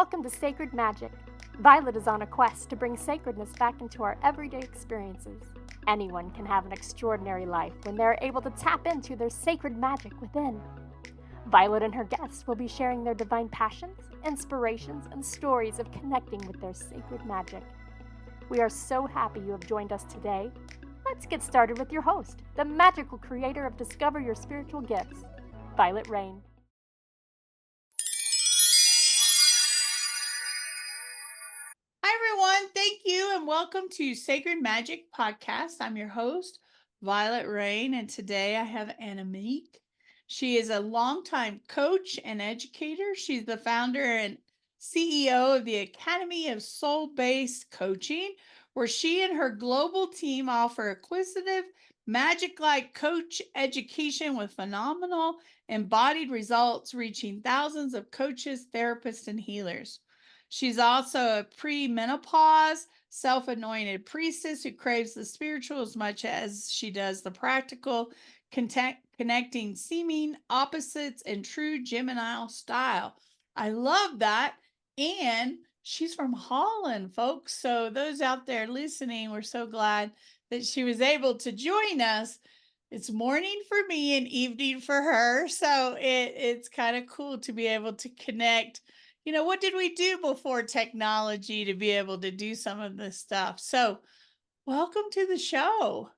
Welcome to Sacred Magic. Violet is on a quest to bring sacredness back into our everyday experiences. Anyone can have an extraordinary life when they are able to tap into their sacred magic within. Violet and her guests will be sharing their divine passions, inspirations, and stories of connecting with their sacred magic. We are so happy you have joined us today. Let's get started with your host, the magical creator of Discover Your Spiritual Gifts, Vialet Rayne. Hi, everyone. Thank you and welcome to Sacred Magic Podcast. I'm your host, Vialet Rayne, and today I have Annemiek. She is a longtime coach and educator. She's the founder and CEO of the Academy of Soul-Based Coaching, where she and her global team offer acquisitive, magic-like coach education with phenomenal embodied results, reaching thousands of coaches, therapists, and healers. She's also a premenopause, self-anointed priestess who craves the spiritual as much as she does the practical, connecting seeming opposites in true Gemini style. I love that. And she's from Holland, folks. So those out there listening, we're so glad that she was able to join us. It's morning for me and evening for her. So it's kind of cool to be able to connect. What did we do before technology to be able to do some of this stuff? So, welcome to the show.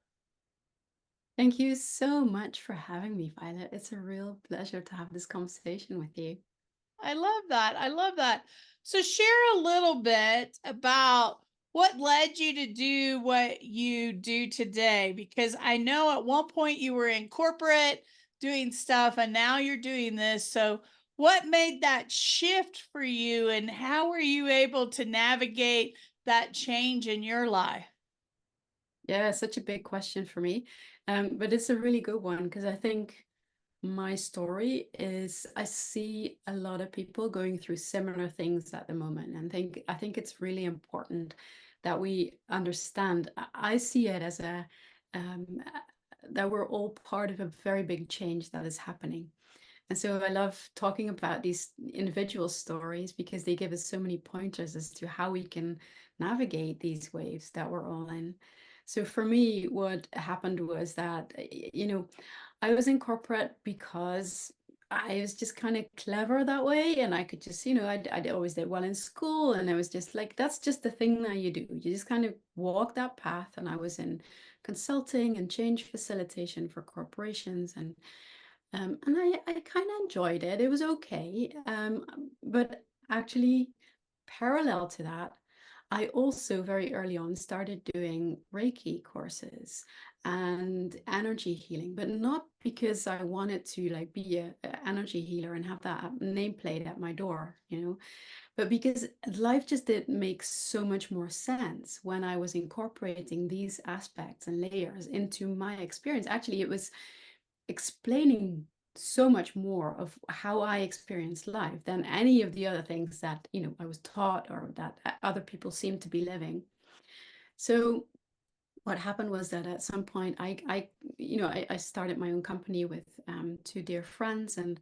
Thank you so much for having me, Violet. It's a real pleasure to have this conversation with you. I love that. I love that. So, share a little bit about what led you to do what you do today, because I know at one point you were in corporate doing stuff and now you're doing this. So, what made that shift for you and how were you able to navigate that change in your life? Yeah, such a big question for me. But it's a really good one because I think my story is I see a lot of people going through similar things at the moment, and I think it's really important that we understand. I see it as a that we're all part of a very big change that is happening. And so I love talking about these individual stories because they give us so many pointers as to how we can navigate these waves that we're all in. So for me, what happened was that, I was in corporate because I was just kind of clever that way. And I could just, I always did well in school. And I was just like, that's just the thing that you do. You just kind of walk that path. And I was in consulting and change facilitation for corporations. And I kind of enjoyed it. It was okay. But actually, parallel to that, I also very early on started doing Reiki courses and energy healing, but not because I wanted to like be a energy healer and have that nameplate at my door, but because life just did make so much more sense when I was incorporating these aspects and layers into my experience. Actually, it was explaining so much more of how I experience life than any of the other things that, I was taught or that other people seem to be living. So what happened was that at some point I started my own company with two dear friends, and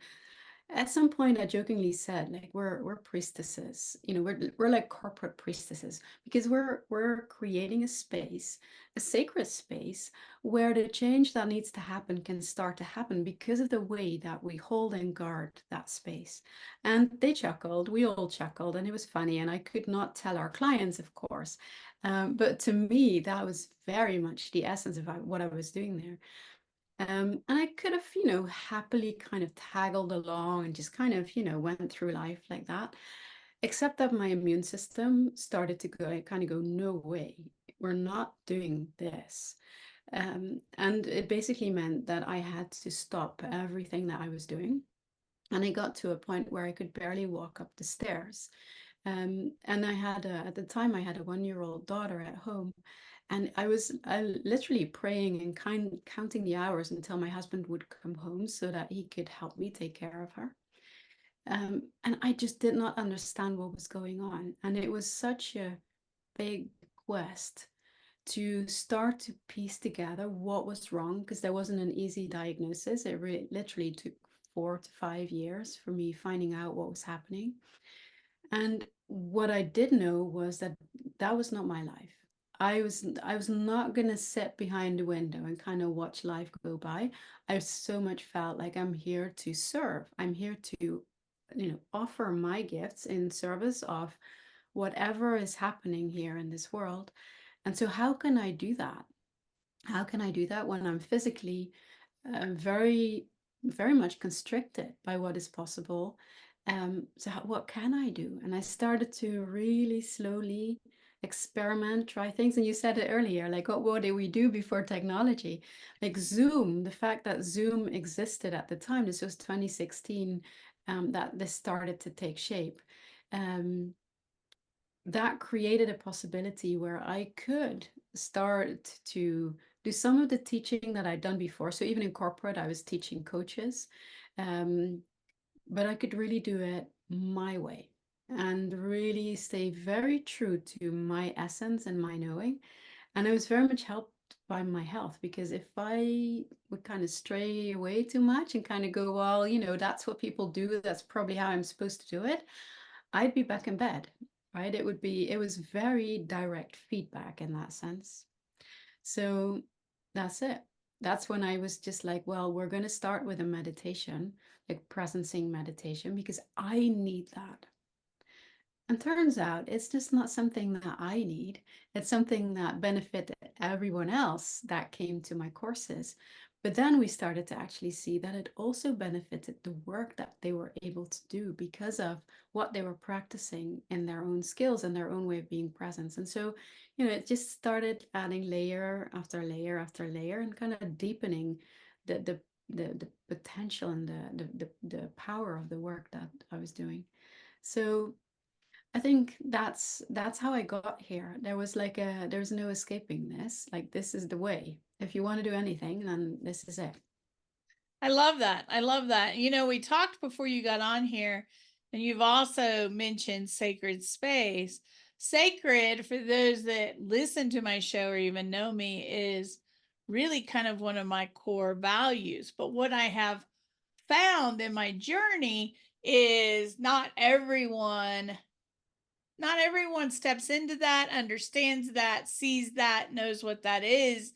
at some point I jokingly said, like, we're priestesses, we're like corporate priestesses, because we're creating a space, a sacred space, where the change that needs to happen can start to happen because of the way that we hold and guard that space. And they chuckled, we all chuckled, and it was funny, and I could not tell our clients, of course. But to me, that was very much the essence of what I was doing there. And I could have, happily kind of taggled along and just kind of, went through life like that. Except that my immune system started to go, no way, we're not doing this. And it basically meant that I had to stop everything that I was doing. And I got to a point where I could barely walk up the stairs. And at the time, I had a 1-year-old daughter at home. And I was literally praying and counting the hours until my husband would come home so that he could help me take care of her. And I just did not understand what was going on. And it was such a big quest to start to piece together what was wrong, because there wasn't an easy diagnosis. It literally took 4 to 5 years for me finding out what was happening. And what I did know was that that was not my life. I was not gonna sit behind the window and kind of watch life go by. I so much felt like I'm here to serve. I'm here to, offer my gifts in service of whatever is happening here in this world. And so how can I do that? How can I do that when I'm physically very, very much constricted by what is possible? So what can I do? And I started to really slowly experiment, try things. And you said it earlier, like what did we do before technology? Like Zoom, the fact that Zoom existed at the time, this was 2016, that this started to take shape. Um, that created a possibility where I could start to do some of the teaching that I'd done before. So even in corporate, I was teaching coaches, um, but I could really do it my way and really stay very true to my essence and my knowing. And I was very much helped by my health, because if I would kind of stray away too much and kind of go, well, that's what people do, that's probably how I'm supposed to do it, I'd be back in bed, right? It was very direct feedback in that sense. So that's it. That's when I was just like, well, we're going to start with a meditation, like presencing meditation, because I need that. And turns out it's just not something that I need. It's something that benefited everyone else that came to my courses. But then we started to actually see that it also benefited the work that they were able to do because of what they were practicing in their own skills and their own way of being present. And so, it just started adding layer after layer after layer and kind of deepening the potential and the power of the work that I was doing. So I think that's how I got here. There's no escaping this. Like, this is the way. If you want to do anything, then this is it. I love that. I love that. We talked before you got on here, and you've also mentioned sacred space. Sacred, for those that listen to my show or even know me, is really kind of one of my core values. But what I have found in my journey is not everyone steps into that, understands that, sees that, knows what that is.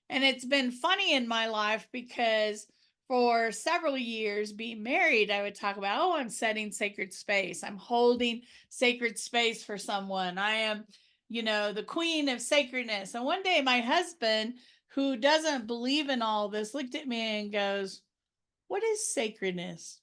And it's been funny in my life because for several years being married, I would talk about, oh, I'm setting sacred space. I'm holding sacred space for someone. I am, the queen of sacredness. And one day my husband, who doesn't believe in all this, looked at me and goes, what is sacredness?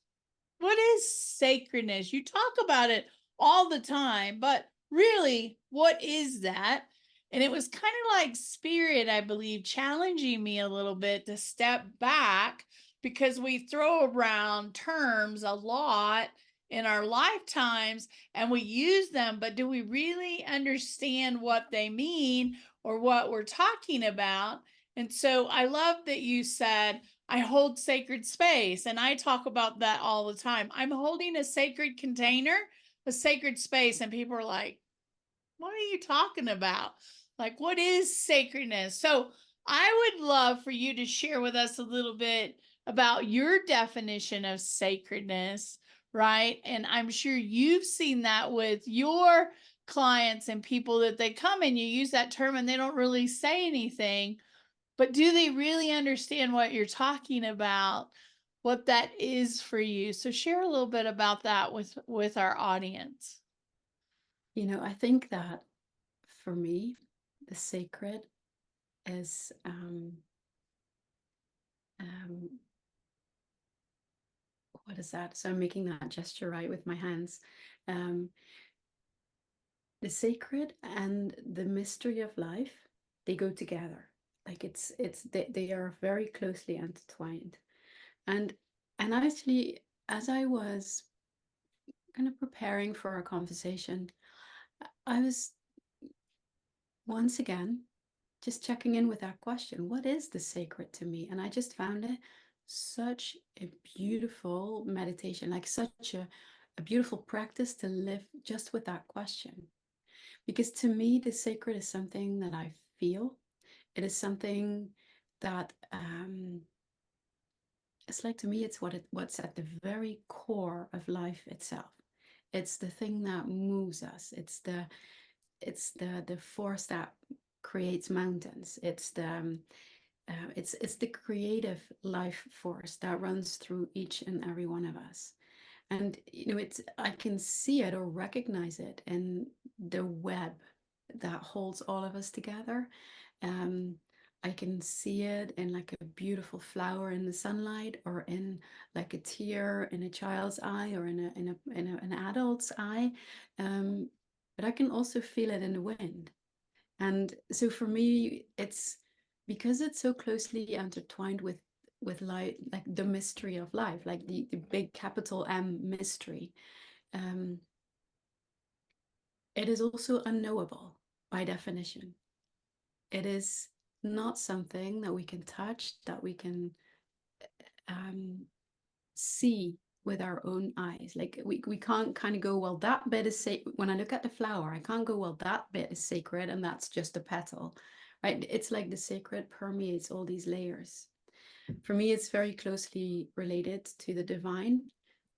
What is sacredness? You talk about it all the time, but really, what is that? And it was kind of like spirit, I believe, challenging me a little bit to step back, because we throw around terms a lot in our lifetimes and we use them, but do we really understand what they mean or what we're talking about? And so I love that you said, I hold sacred space, and I talk about that all the time. I'm holding a sacred container, a sacred space, and people are like, what are you talking about? Like, what is sacredness? So I would love for you to share with us a little bit about your definition of sacredness, right? And I'm sure you've seen that with your clients and people that they come and you use that term and they don't really say anything, but do they really understand what you're talking about, what that is for you? So share a little bit about that with our audience. I think that for me, the sacred is um, what is that? So I'm making that gesture right with my hands. Um, the sacred and the mystery of life, they go together. Like they are very closely intertwined. And actually, as I was kind of preparing for our conversation, I was once again just checking in with that question. What is the sacred to me? And I just found it such a beautiful meditation, like such a beautiful practice to live just with that question. Because to me, the sacred is something that I feel. It is something that it's like, to me, it's what's at the very core of life itself. It's the thing that moves us. It's the force that creates mountains. It's the creative life force that runs through each and every one of us. And I can see it or recognize it in the web that holds all of us together. I can see it in like a beautiful flower in the sunlight, or in like a tear in a child's eye, or in an adult's eye. But I can also feel it in the wind. And so for me, it's because it's so closely intertwined with life, like the mystery of life, like the big capital M mystery. It is also unknowable by definition. It is not something that we can touch, that we can see with our own eyes. Like we can't kind of go, well, that bit is sacred. When I look at the flower, I can't go, well, that bit is sacred and that's just a petal, right? It's like the sacred permeates all these layers. For me, it's very closely related to the divine.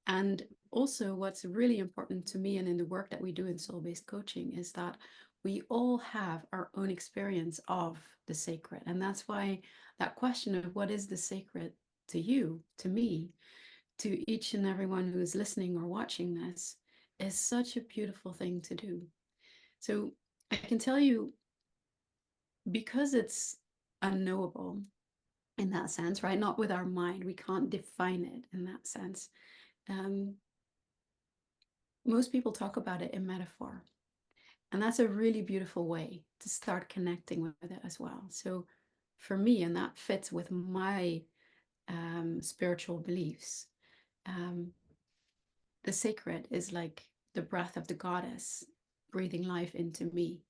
And also what's really important to me, and in the work that we do in soul-based coaching, is that we all have our own experience of the sacred. And that's why that question of what is the sacred to you, to me, to each and everyone who is listening or watching this, is such a beautiful thing to do. So I can tell you, because it's unknowable in that sense, right? Not with our mind, we can't define it in that sense. Most people talk about it in metaphor. And that's a really beautiful way to start connecting with it as well. So for me, and that fits with my spiritual beliefs, the sacred is like the breath of the goddess breathing life into me.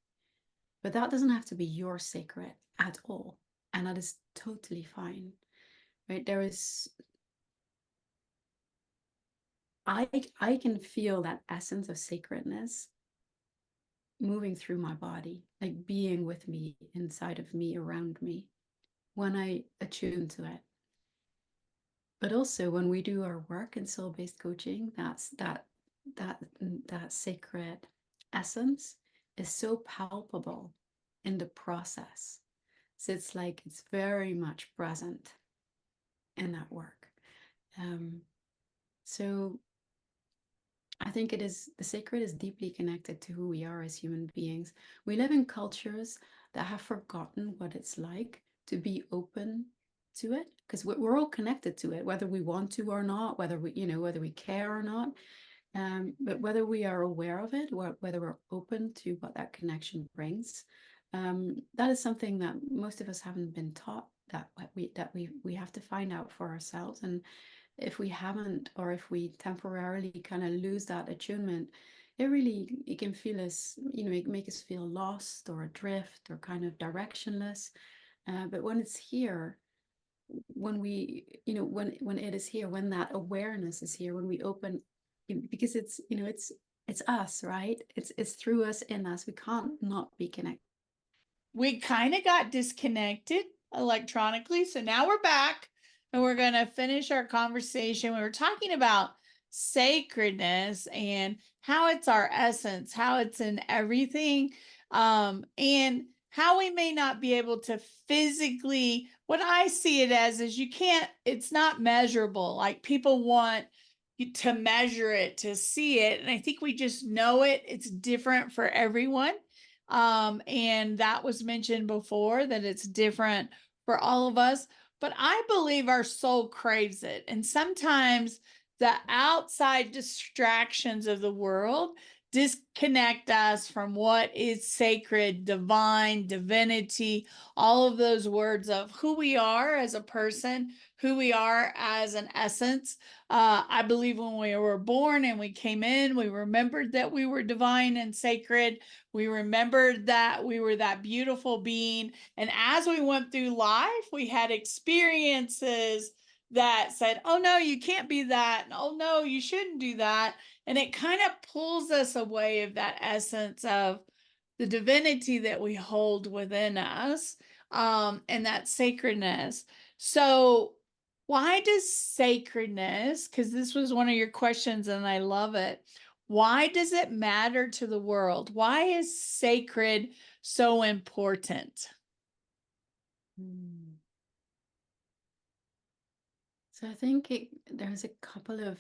But that doesn't have to be your sacred at all. And that is totally fine, right? I can feel that essence of sacredness moving through my body, like being with me, inside of me, around me, when I attune to it. But also when we do our work in soul-based coaching, that sacred essence is so palpable in the process. So it's like it's very much present in that work. So I think the sacred is deeply connected to who we are as human beings. We live in cultures that have forgotten what it's like to be open to it, because we're all connected to it, whether we want to or not, whether we care or not. But whether we are aware of it, or whether we're open to what that connection brings, that is something that most of us haven't been taught, that we have to find out for ourselves. And if we haven't, or if we temporarily kind of lose that attunement, it can feel us, it make us feel lost or adrift or kind of directionless. But when it's here, when when it is here, when that awareness is here, when we open, because it's us, right? It's through us, in us. We can't not be connected. We kind of got disconnected electronically, so now we're back and we're going to finish our conversation. We were talking about sacredness and how it's our essence, how it's in everything, and how we may not be able to physically, what I see it as is it's not measurable. Like people want you to measure it, to see it. And I think we just know it. It's different for everyone. And that was mentioned before, that it's different for all of us. But I believe our soul craves it. And sometimes the outside distractions of the world disconnect us from what is sacred, divine, divinity, all of those words of who we are as a person, who we are as an essence. I believe when we were born and we came in, we remembered that we were divine and sacred. We remembered that we were that beautiful being. And as we went through life, we had experiences that said, oh no, you can't be that. And, oh no, you shouldn't do that. And it kind of pulls us away of that essence of the divinity that we hold within us, and that sacredness. So why does sacredness, because this was one of your questions and I love it, Why does it matter to the world? Why is sacred so important? So I think there's a couple of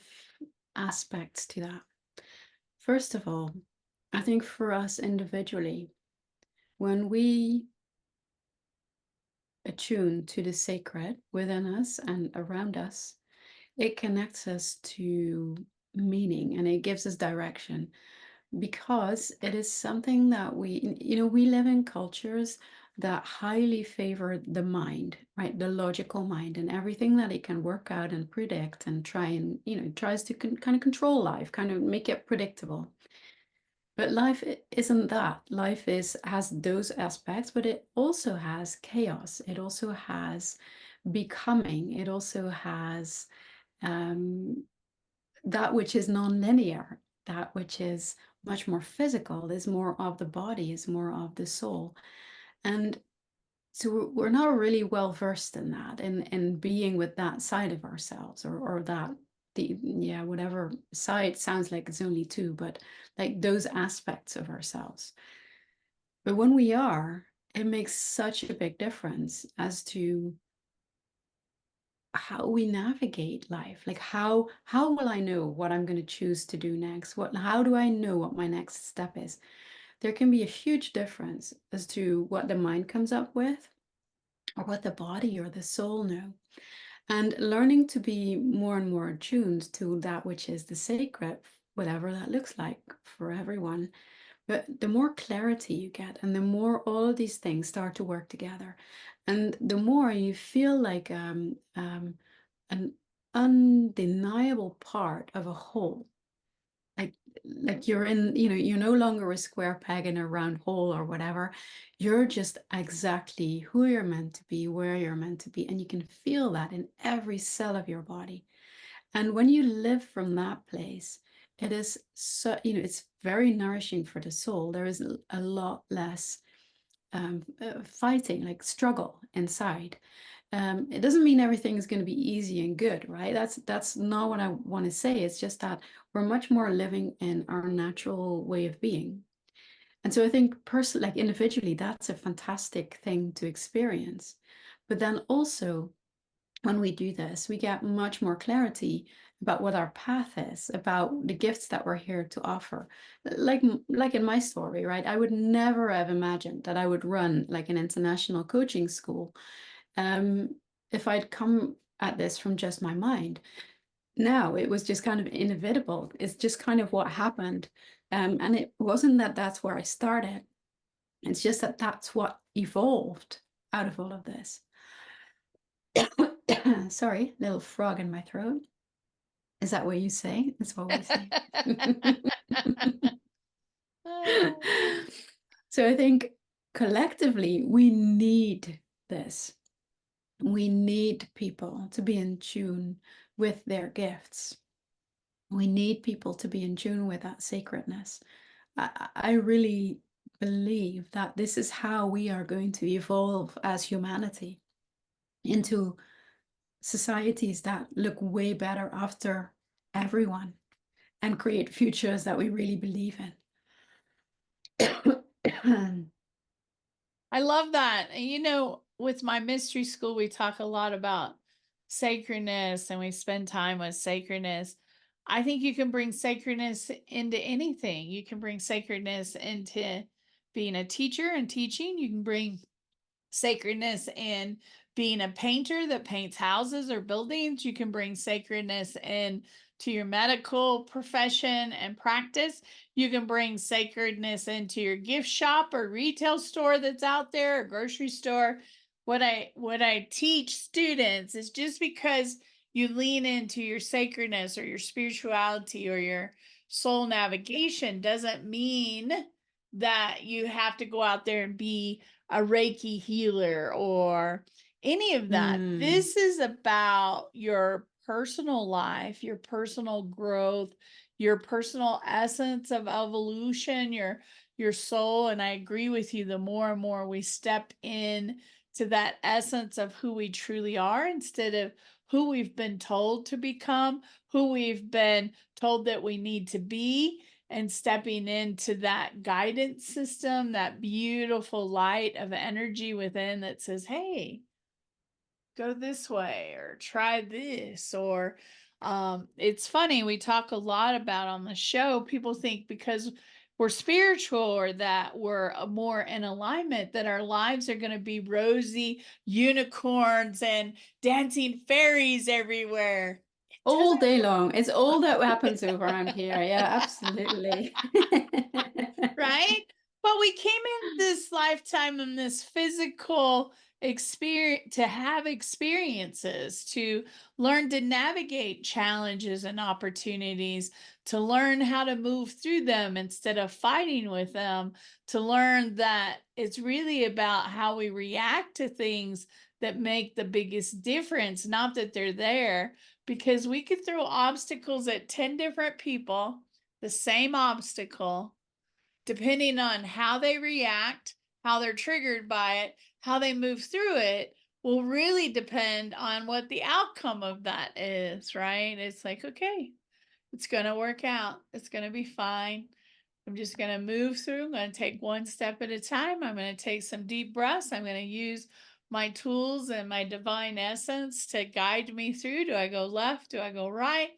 aspects to that. First of all, I think for us individually, when we attune to the sacred within us and around us, it connects us to meaning and it gives us direction, because it is something that we live in cultures that highly favor the mind, right? The logical mind and everything that it can work out and predict and try and, tries to kind of control life, kind of make it predictable. But life isn't that. Life has those aspects, but it also has chaos. It also has becoming. It also has that which is non-linear, that which is much more physical, is more of the body, is more of the soul. And so we're not really well versed in that, in being with that side of ourselves, or that whatever side sounds like it's only two, but like those aspects of ourselves. But when we are, it makes such a big difference as to how we navigate life. Like how will I know what I'm going to choose to do next? How do I know what my next step is? There can be a huge difference as to what the mind comes up with or what the body or the soul know. And learning to be more and more attuned to that which is the sacred, whatever that looks like for everyone. But the more clarity you get, and the more all of these things start to work together, and the more you feel like an undeniable part of a whole, like you're in, you're no longer a square peg in a round hole or whatever. You're just exactly who you're meant to be, where you're meant to be, and you can feel that in every cell of your body. And when you live from that place, it is so, it's very nourishing for the soul. There is a lot less fighting, like struggle inside. It doesn't mean everything is going to be easy and good, right? That's not what I want to say. It's just that we're much more living in our natural way of being. And so I think personally, like individually, that's a fantastic thing to experience. But then also, when we do this, we get much more clarity about what our path is, about the gifts that we're here to offer. Like in my story, right? I would never have imagined that I would run like an international coaching school if I'd come at this from just my mind. Now it was just kind of inevitable. It's just kind of what happened. And it wasn't that that's where I started. It's just that that's what evolved out of all of this. Sorry, little frog in my throat. Is that what you say? That's what we say. So I think collectively we need this. We need people to be in tune with their gifts. We need people to be in tune with that sacredness. I really believe that this is how we are going to evolve as humanity into societies that look way better after everyone and create futures that we really believe in. I love that. And with my mystery school, we talk a lot about sacredness and we spend time with sacredness. I think you can bring sacredness into anything. You can bring sacredness into being a teacher and teaching. You can bring sacredness in being a painter that paints houses or buildings. You can bring sacredness in to your medical profession and practice. You can bring sacredness into your gift shop or retail store that's out there, or grocery store. What I teach students is just because you lean into your sacredness or your spirituality or your soul navigation doesn't mean that you have to go out there and be a Reiki healer or any of that. This is about your personal life, your personal growth, your personal essence of evolution, your soul. And I agree with you, the more and more we step in to that essence of who we truly are instead of who we've been told to become, who we've been told that we need to be, and stepping into that guidance system, that beautiful light of energy within that says, hey, go this way or try this. Or it's funny, we talk a lot about on the show, people think because we're spiritual or that we're more in alignment, that our lives are going to be rosy unicorns and dancing fairies everywhere. All day long. It's all that happens over around here. Yeah, absolutely. Right? But we came in this lifetime in this physical experience to have experiences, to learn to navigate challenges and opportunities, to learn how to move through them instead of fighting with them, to learn that it's really about how we react to things that make the biggest difference, not that they're there, because we could throw obstacles at 10 different people, the same obstacle, depending on how they react, how they're triggered by it, how they move through it, will really depend on what the outcome of that is, right? It's like, okay, it's going to work out. It's going to be fine. I'm just going to move through. I'm going to take one step at a time. I'm going to take some deep breaths. I'm going to use my tools and my divine essence to guide me through. Do I go left? Do I go right?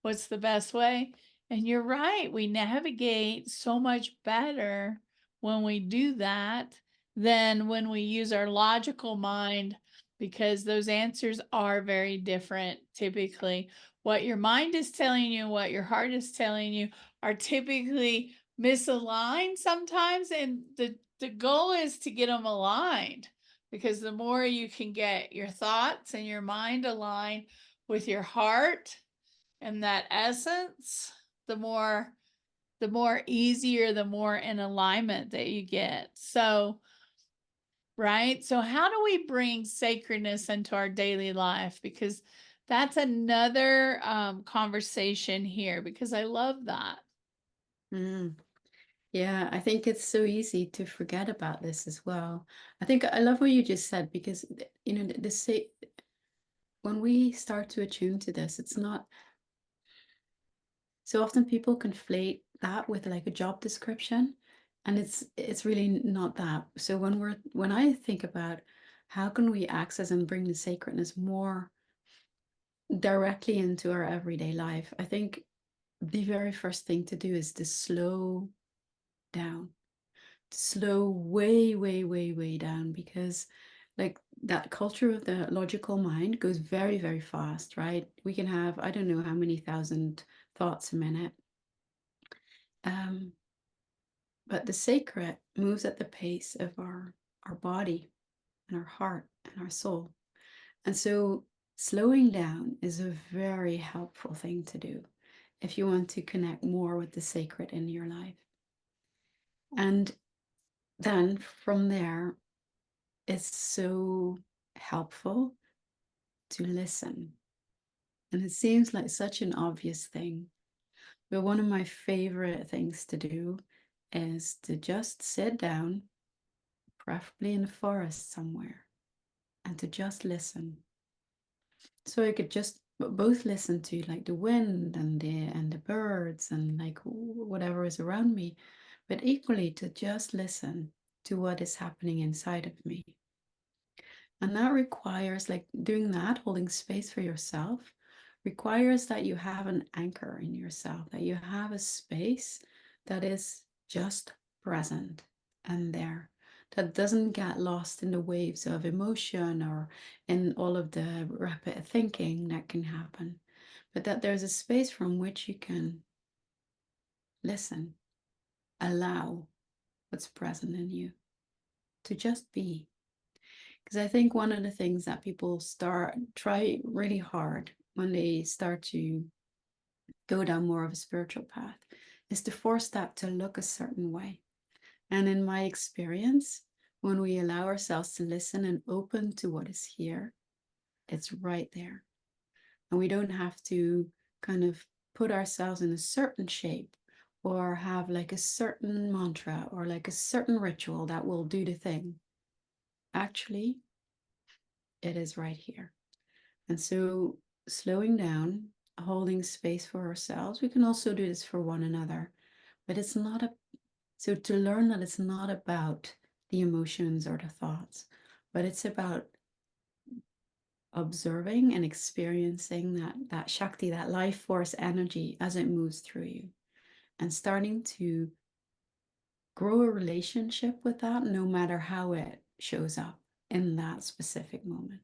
What's the best way? And you're right. We navigate so much better when we do that than when we use our logical mind, because those answers are very different typically. What your mind is telling you, what your heart is telling you are typically misaligned sometimes. And the goal is to get them aligned, because the more you can get your thoughts and your mind aligned with your heart and that essence, the more easier, the more in alignment that you get. So, right? So how do we bring sacredness into our daily life? Because that's another conversation here, because I love that. Mm. Yeah, I think it's so easy to forget about this as well. I think I love what you just said, because you know when we start to attune to this, it's not so often people conflate that with like a job description, and it's really not that. So when I think about how can we access and bring the sacredness more directly into our everyday life, I think the very first thing to do is to slow down, slow way, way, way, way down, because like that culture of the logical mind goes very, very fast, right? We can have, I don't know how many thousand thoughts a minute. But the sacred moves at the pace of our body and our heart and our soul. And so slowing down is a very helpful thing to do if you want to connect more with the sacred in your life. And then from there, it's so helpful to listen. And it seems like such an obvious thing, but one of my favorite things to do is to just sit down, preferably in the forest somewhere, and to just listen. So I could just both listen to like the wind and the birds and like whatever is around me, but equally to just listen to what is happening inside of me. And that requires, like doing that, holding space for yourself, requires that you have an anchor in yourself, that you have a space that is just present and there, that doesn't get lost in the waves of emotion or in all of the rapid thinking that can happen, but that there's a space from which you can listen, allow what's present in you to just be. Because I think one of the things that people try really hard when they start to go down more of a spiritual path is to force that to look a certain way. And in my experience, when we allow ourselves to listen and open to what is here, it's right there. And we don't have to kind of put ourselves in a certain shape or have like a certain mantra or like a certain ritual that will do the thing. Actually, it is right here. And so slowing down, holding space for ourselves, we can also do this for one another, but it's not so to learn that it's not about the emotions or the thoughts, but it's about observing and experiencing that Shakti, that life force energy as it moves through you, and starting to grow a relationship with that, no matter how it shows up in that specific moment.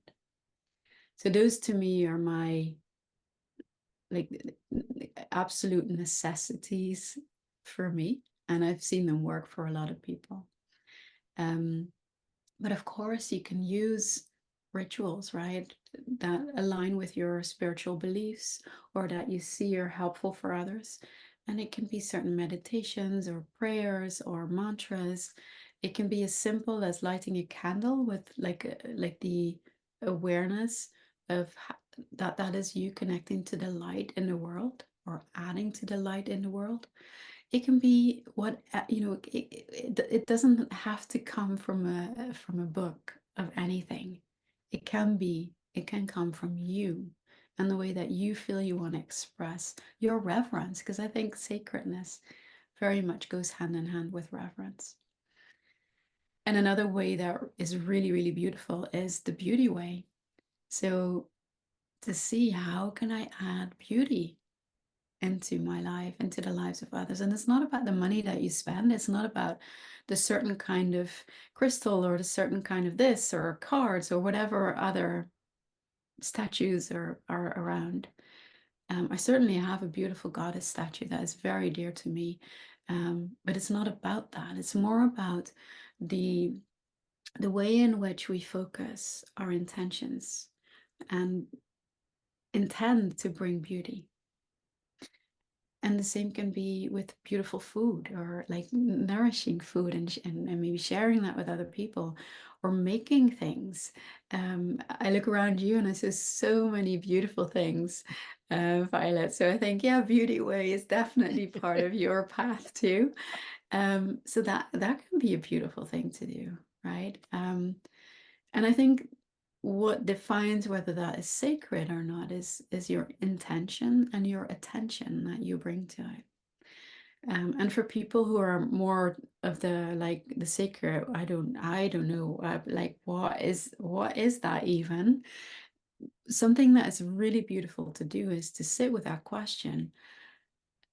So those to me are my like absolute necessities for me, and I've seen them work for a lot of people. But of course, you can use rituals, right, that align with your spiritual beliefs or that you see are helpful for others. And it can be certain meditations or prayers or mantras. It can be as simple as lighting a candle with like the awareness of that is you connecting to the light in the world or adding to the light in the world. It can be what it doesn't have to come from a book of anything. It can come from you and the way that you feel you want to express your reverence, because I think sacredness very much goes hand in hand with reverence. And another way that is really, really beautiful is the beauty way. So to see how can I add beauty into my life, into the lives of others. And it's not about the money that you spend. It's not about the certain kind of crystal or the certain kind of this or cards or whatever other statues are around. I certainly have a beautiful goddess statue that is very dear to me. But it's not about that. It's more about the way in which we focus our intentions and intend to bring beauty. And the same can be with beautiful food or like nourishing food and maybe sharing that with other people or making things. I look around you and I see so many beautiful things, Violet. So I think, yeah, beauty way is definitely part of your path too. So that can be a beautiful thing to do, right? And I think what defines whether that is sacred or not is your intention and your attention that you bring to it. And for people who are more of the like the sacred, I don't know, like what is that even? Something that is really beautiful to do is to sit with that question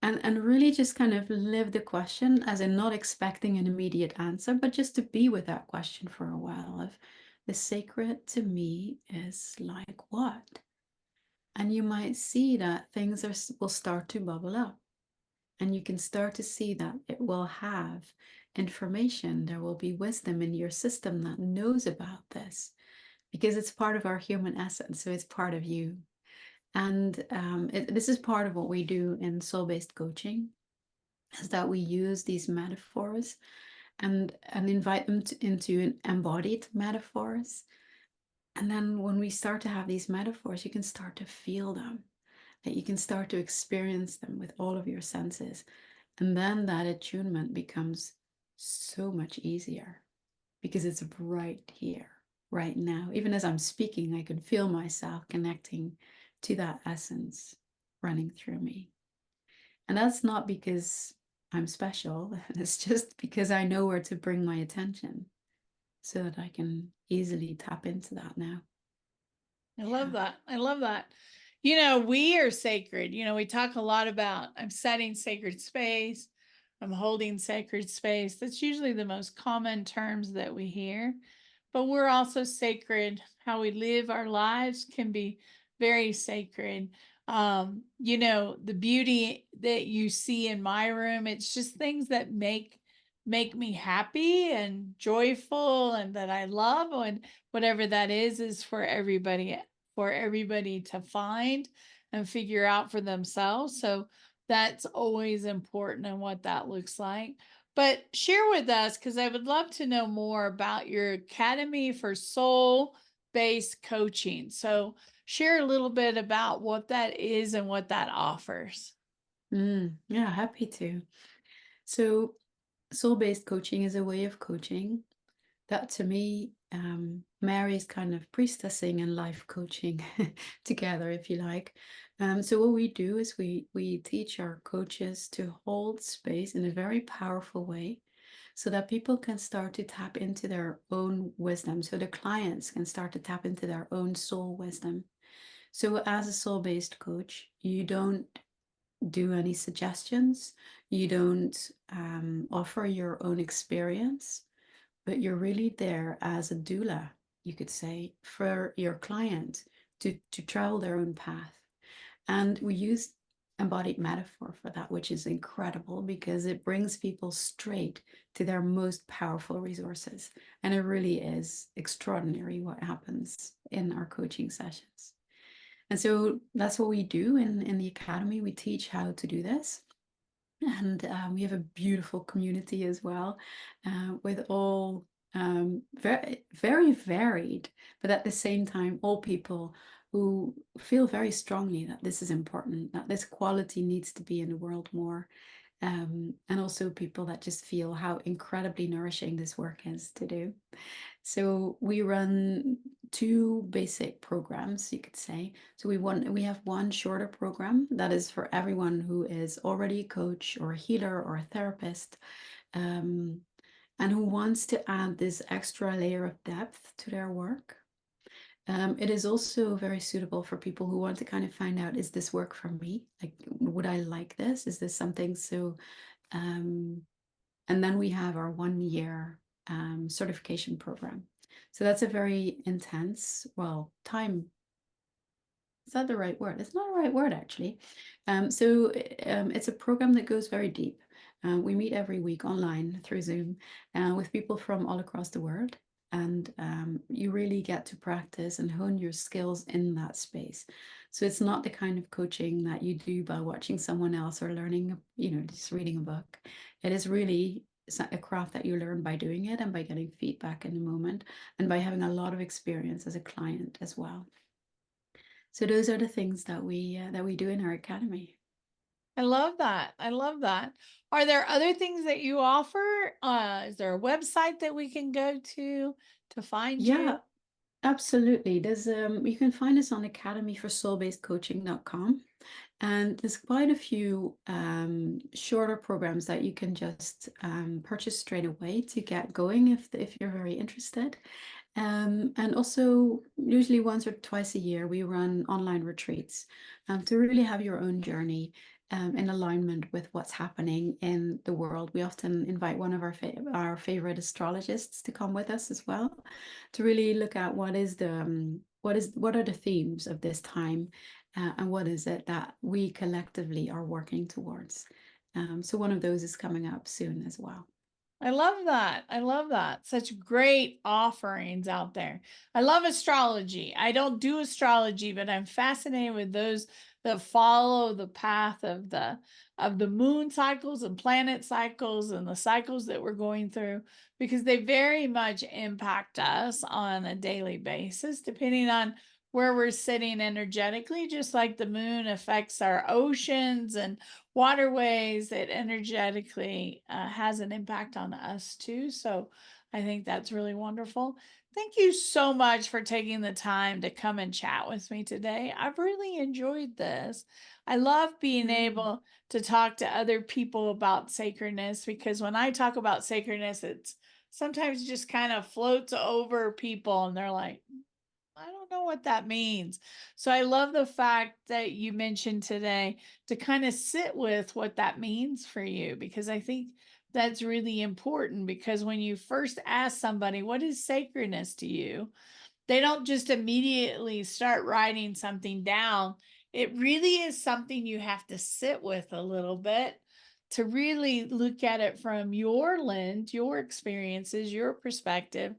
and really just kind of live the question as in not expecting an immediate answer, but just to be with that question for a while of the sacred to me is like what? And you might see that things will start to bubble up. And you can start to see that it will have information. There will be wisdom in your system that knows about this because it's part of our human essence. So it's part of you. And this is part of what we do in soul-based coaching, is that we use these metaphors and invite them into embodied metaphors. And then when we start to have these metaphors, you can start to feel them, that you can start to experience them with all of your senses. And then that attunement becomes so much easier because it's right here, right now. Even as I'm speaking, I can feel myself connecting to that essence running through me. And that's not because I'm special. It's just because I know where to bring my attention so that I can easily tap into that now. I love that. I love that. You know, we are sacred. You know, we talk a lot about I'm setting sacred space, I'm holding sacred space. That's usually the most common terms that we hear. But we're also sacred. How we live our lives can be very sacred. You know, the beauty that you see in my room, it's just things that make me happy and joyful and that I love, and whatever that is for everybody to find and figure out for themselves. So that's always important and what that looks like. But share with us, because I would love to know more about your Academy for Soul-Based Coaching. So share a little bit about what that is and what that offers. Yeah, happy to. So soul-based coaching is a way of coaching that to me marries kind of priestessing and life coaching together, if you like. So what we do is we teach our coaches to hold space in a very powerful way so that people can start to tap into their own wisdom. So the clients can start to tap into their own soul wisdom. So as a soul-based coach, you don't do any suggestions, you don't offer your own experience, but you're really there as a doula, you could say, for your client to travel their own path. And we use embodied metaphor for that, which is incredible because it brings people straight to their most powerful resources. And it really is extraordinary what happens in our coaching sessions. And so that's what we do in the academy. We teach how to do this. And we have a beautiful community as well, with all very, very varied, but at the same time, all people who feel very strongly that this is important, that this quality needs to be in the world more. And also people that just feel how incredibly nourishing this work is to do. So we run two basic programs, you could say. So we have one shorter program that is for everyone who is already a coach or a healer or a therapist, and who wants to add this extra layer of depth to their work. It is also very suitable for people who want to kind of find out, is this work for me? Like, would I like this? Is this something so? And then we have our 1 year certification program. So that's a very intense, well, time. Is that the right word? It's not the right word, actually. It's a program that goes very deep. We meet every week online through Zoom with people from all across the world. And you really get to practice and hone your skills in that space. So it's not the kind of coaching that you do by watching someone else or learning, just reading a book. It is really a craft that you learn by doing it and by getting feedback in the moment and by having a lot of experience as a client as well. So those are the things that we do in our academy. I love that. I love that. Are there other things that you offer? Is there a website that we can go to find you? Yeah, absolutely. There's you can find us on academyforsoulbasedcoaching.com. And there's quite a few shorter programs that you can just purchase straight away to get going if you're very interested. And also, usually once or twice a year, we run online retreats to really have your own journey in alignment with what's happening in the world. We often invite one of our favorite astrologists to come with us as well, to really look at what are the themes of this time, and what is it that we collectively are working towards. So one of those is coming up soon as well. I love that. I love that. Such great offerings out there. I love astrology. I don't do astrology, but I'm fascinated with those that follow the path of the moon cycles and planet cycles and the cycles that we're going through, because they very much impact us on a daily basis, depending on where we're sitting energetically. Just like the moon affects our oceans and waterways, it energetically has an impact on us too. So I think that's really wonderful. Thank you so much for taking the time to come and chat with me today. I've really enjoyed this. I love being able to talk to other people about sacredness, because when I talk about sacredness, it's sometimes just kind of floats over people and they're like, I don't know what that means. So I love the fact that you mentioned today to kind of sit with what that means for you, because I think that's really important. Because when you first ask somebody, what is sacredness to you? They don't just immediately start writing something down. It really is something you have to sit with a little bit to really look at it from your lens, your experiences, your perspective,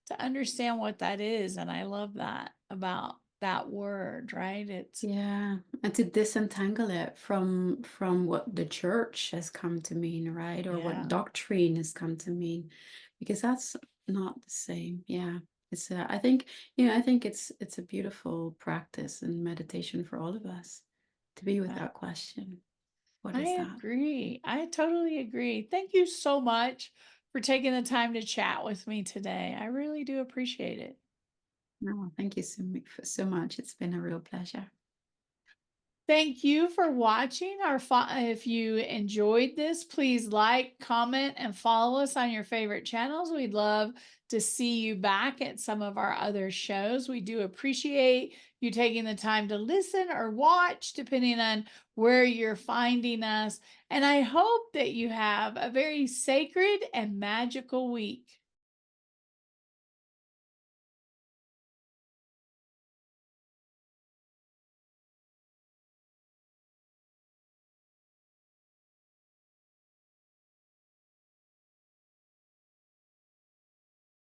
to understand what that is. And I love that about that word, right? It's Yeah, and to disentangle it from what the church has come to mean, right? Or what doctrine has come to mean, because that's not the same. Yeah. It's I think, it's a beautiful practice and meditation for all of us to be with that question. What I is that? agree. I totally agree. Thank you so much for taking the time to chat with me today. I really do appreciate it. No, thank you so much. It's been a real pleasure. Thank you for watching. If you enjoyed this, please like, comment, and follow us on your favorite channels. We'd love to see you back at some of our other shows. We do appreciate you taking the time to listen or watch, depending on where you're finding us. And I hope that you have a very sacred and magical week.